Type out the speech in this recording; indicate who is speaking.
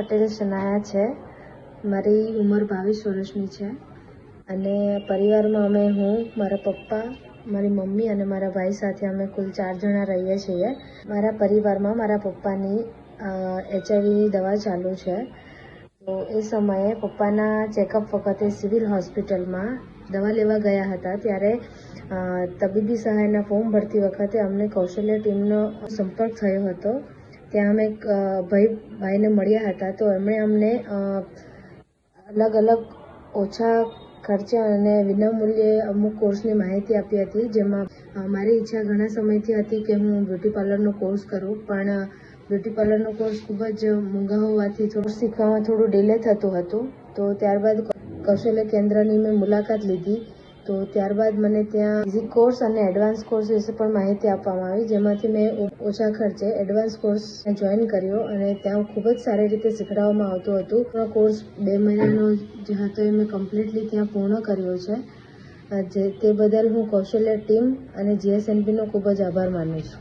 Speaker 1: પટેલ શનાયા છે। મારી ઉંમર 22 વર્ષની છે અને પરિવારમાં અમે હું, મારા પપ્પા, મારી મમ્મી અને મારા ભાઈ સાથે અમે કુલ 4 જણા રહીએ છીએ। મારા પરિવારમાં મારા પપ્પાની HIV દવા ચાલુ છે। તો એ સમયે પપ્પાના ચેકઅપ વખતે સિવિલ હોસ્પિટલમાં દવા લેવા ગયા હતા ત્યારે તબીબી સહાયના ફોર્મ ભરતી વખતે અમને કૌશલ્ય ટીમનો સંપર્ક થયો હતો। ત્યાં અમે એક ભાઈને મળ્યા હતા તો એમણે અમને અલગ અલગ ઓછા ખર્ચે અને વિનામૂલ્યે અમુક કોર્સની માહિતી આપી હતી, જેમાં મારી ઈચ્છા ઘણા સમયથી હતી કે હું બ્યુટી પાર્લરનો કોર્સ કરું, પણ બ્યુટી પાર્લરનો કોર્સ ખૂબ જ મોંઘા હોવાથી થોડું શીખવામાં થોડું ડિલે થતું હતું। તો ત્યારબાદ કૌશલ્ય કેન્દ્રની મેં મુલાકાત લીધી તો ત્યારબાદ મને ત્યાં બેઝિક કોર્સ અને એડવાન્સ કોર્સ વિશે પણ માહિતી આપવામાં આવી, જેમાંથી મેં ઓછા ખર્ચે એડવાન્સ કોર્સ જોઈન કર્યો અને ત્યાં ખૂબ જ સારી રીતે શીખડાવવામાં આવતું હતું। કોર્સ 2 મહિનાનો જે હતો એ મેં કમ્પ્લીટલી ત્યાં પૂર્ણ કર્યો છે। તે બદલ હું કૌશલ્ય ટીમ અને GSNBનો ખૂબ જ આભાર માનું છું।